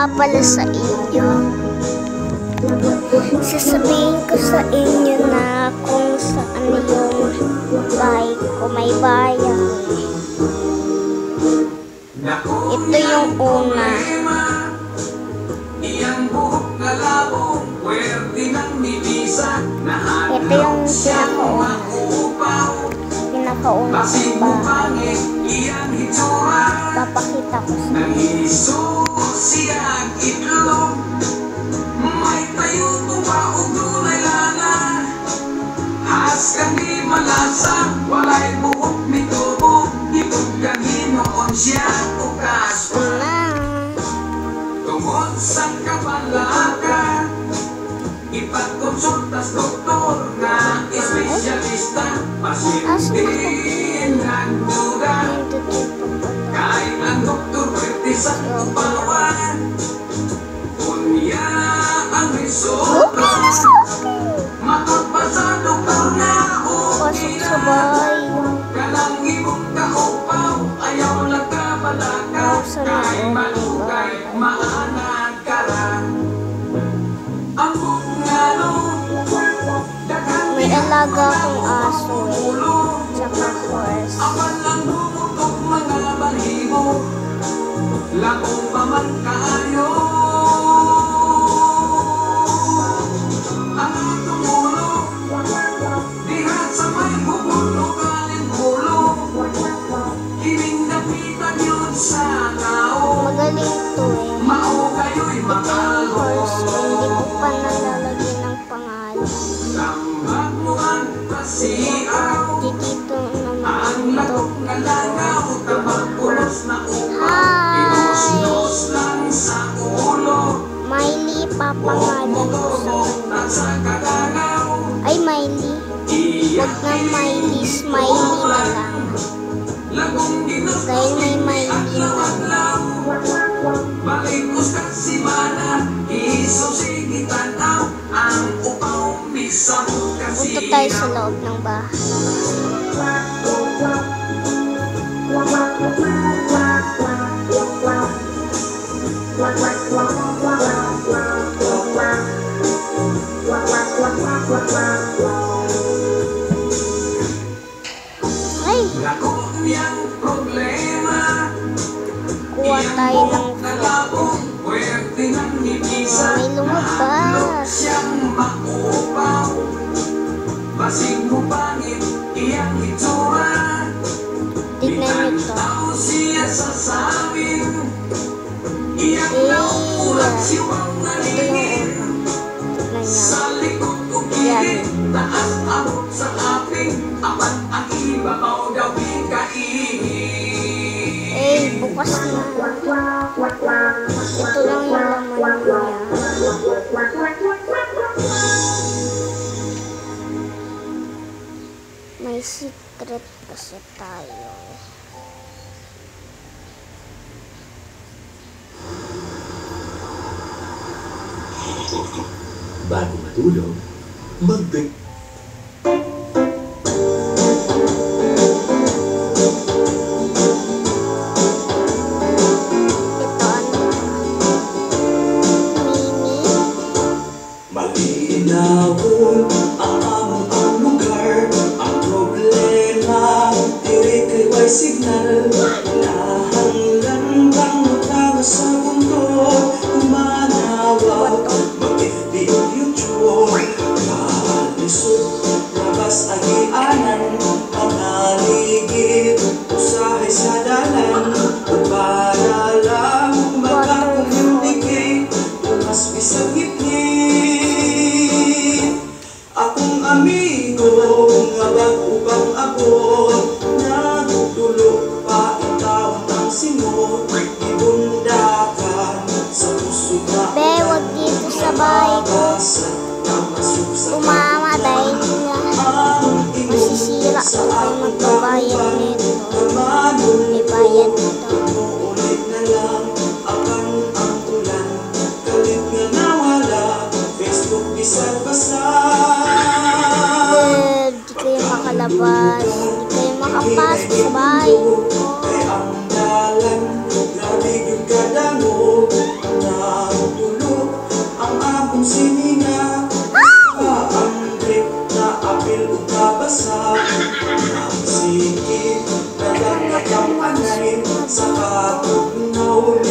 nga pala sa inyo, sasabihin ko sa inyo na kung saan yung bahay ko, may bayan. Ito yung una. Ito yung pinakauna ng bahay. Papakita ko sa inyo. May tayo tuba o dunay lana. Has kami malasa, walay buhok mitubo. Itong Ginoon siya ukas pa. Tungod sa kabalaka, ipagkonsultas doktor na espesyalista. Pasyente ng duda, kahit ang doktor pwede sa upawan. Kunya ang resulta, matagpasa doktor na okay na. Kalang ibong kaupaw, ayaw lang kabalakaw. Kahit malugay, maanag ka lang. Ang bungalo, May alaga akong aso tsaka horse. awan lang bumutok mga balibo. Lakong pa man kayo. Ang tumulo, dihat sa may pupuno kaling pulo. Kining napitan yun sa tao. Magaling to eh. Mao kayo'y Ito yung horse ko, hindi ko pa mahal. nalalagyan ng pangalan. Tambak mo ang pasiaw. Dito naman Ang ito. lakok na langaw, tabang pulos na upaw. Hi! Inos-nos lang sa ulo. Miley, papangalan ko sa kanya. Ay, Miley. Huwag na Miley, Smiley na lang. Dahil may Miley na. Balikos kasi mana, isusigitan ang upaw misam kasi. Punta tayo sa loob ng bahay. Ay! Lako niyang problema, Kuha tayo ng fruit. pwerte nang ibisa. May lumabas. Siyang maupaw, basig mo pangit iyang itsura. Tignan nyo to. Tao siya sasabing, iyang nauulat siwang Ito yung nalingin. una. Tignan nyo. Sa likod o gilid, taas abot sa aping, apat ang ibabaw daw ikainin. Eh, bukas na. Ito lang yung laman niya. May secret kasi tayo. Bago matulog, mag-break. Ito ano? Mini. Malinawon ang among lugar. Ang problema, diri kay way signal. Nahanglan bang matawa sa mundo. Kumanawaw, mag-FB o YouTube. Kalisod, labas agianan. Pangaligid, usahay sa dalan. Para lang magka-communicate. Mas bisag ngit-ngit. Akong amigo nga bag-ubang abot. Nagdulo pa itawang ang singot. Ibundakan sa puso na Be, wag dito sa bahay ko. Umama dahil nga masisira ko kayo magbabayad nito. May bayad nito. Ulit na lang akan ang ulan. Galit nga nawala, Facebook bisag-basag. Di kayo makalabas. Di kayo makapasok sa bahay ko. Kay ang dalan, grabe yung kadamo. Na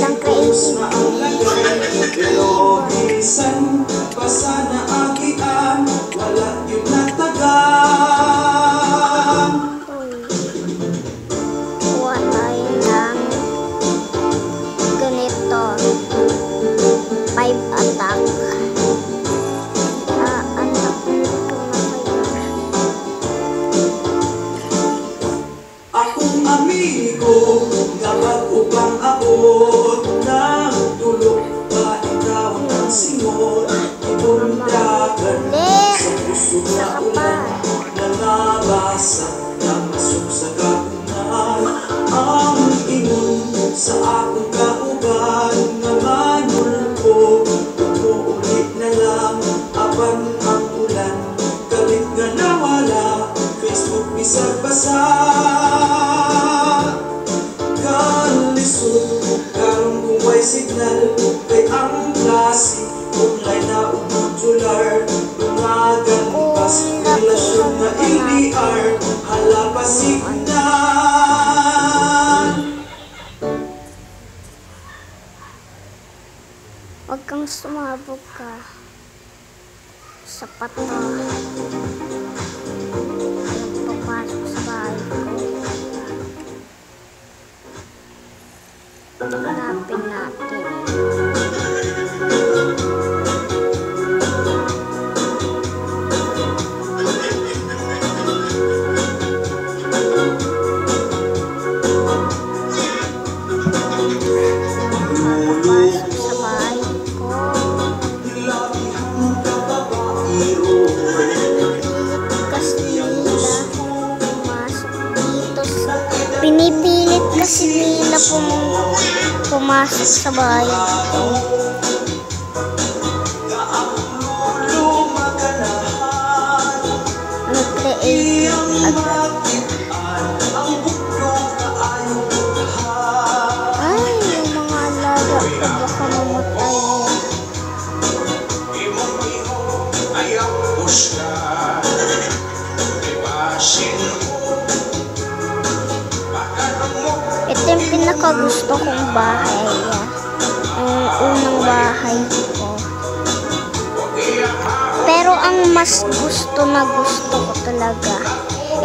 Walang creativity. Pero minsan basa na agian, wala yun natagan. Kuha tayo ng ganito. 5 attack. Anak ko na kaya. Akong amigo, kapag upang abot ng tulog, ba ikaw ang singot, ibundagan sa puso na ulan, nangabasa na masok sa gapunan. Ang ingon sa akong kauban, nga manulpo, umuulit na lang, aban ang ulan, galit nga nawala, Facebook bisag basa. Kalisod, karong kung may signal, kay ang klase, online na modular, lumagan pas, relasyon na LDR, hala pa signal. Huwag kang sumabog ka sa pato. Papasok sa bahay ko. Hanapin natin. Papasok sa bahay ko. Kasi nila pumasok dito sa... Pinipilit kasi nila pumasok sa bahay ko. Nag-create agad. Ay, yung mga alaga ko baka mamatay. Ito yung pinakagusto kong bahay. Ang unang bahay ko. Pero ang mas gusto ko talaga.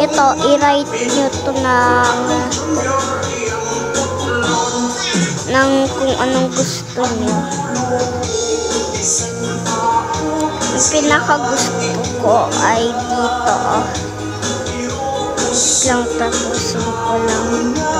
Ito, i-write nyo to ng kung anong gusto nyo. Ang pinakagusto ko ay dito. Lang tapusin ko lang ito.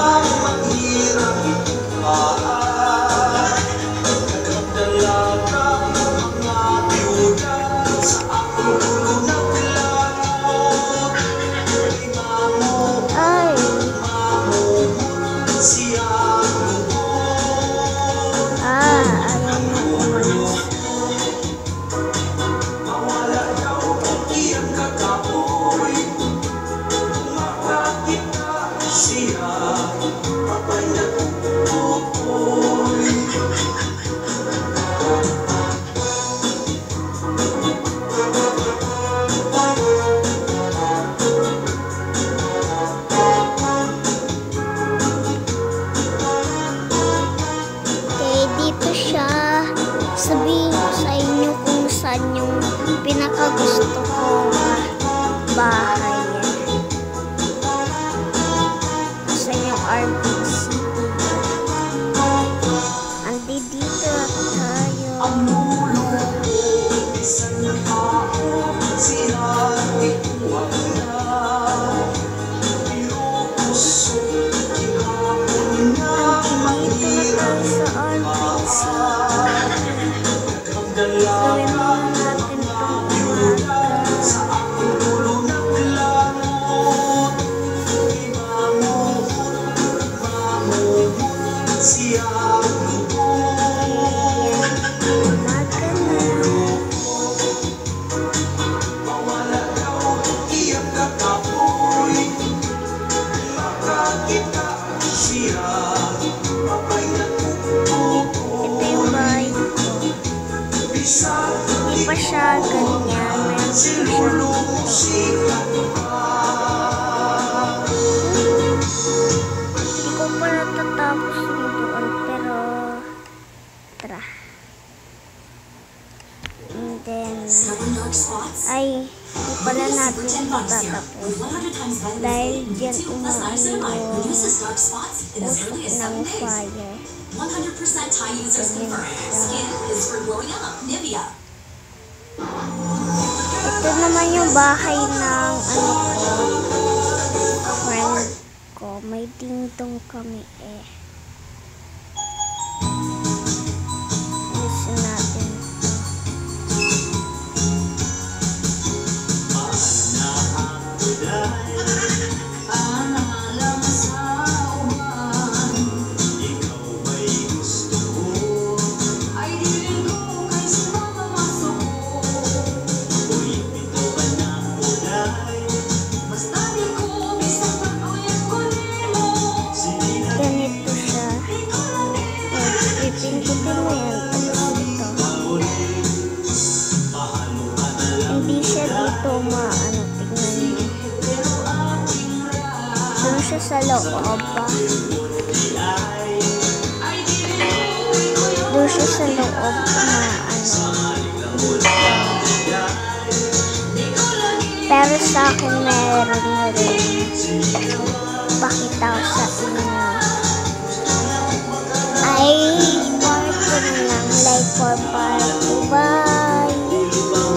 Sabihin ko sa inyo kung saan yung pinakagusto ko bahay. Sa yung RBC. Andi dito tayo. Gawin mo natin itong hindi pa siya ganyan. Meron pa siya. Hindi ko pa natatapos yung doon, pero extra. And then, Stubborn dark spots? ay, hindi pala natin ito tatapos. Dahil dyan umaano Reduces dark spots in as usok early as ng 7 days. fire. 100% Thai users confirm. Skin is for glowing up. Nivea. Ito naman yung bahay ng friend ko. May dingdong kami eh. Listen natin ito. Ganito siya. Ipindutin mo yan. Tapos ito. Hindi siya dito maano. Tignan niyo. Doon siya sa loob. Doon siya sa loob na pero sa akin meron na rin. Pakita ko sa inyo. Ay, part 2 na lang. Like for part 2. Bye!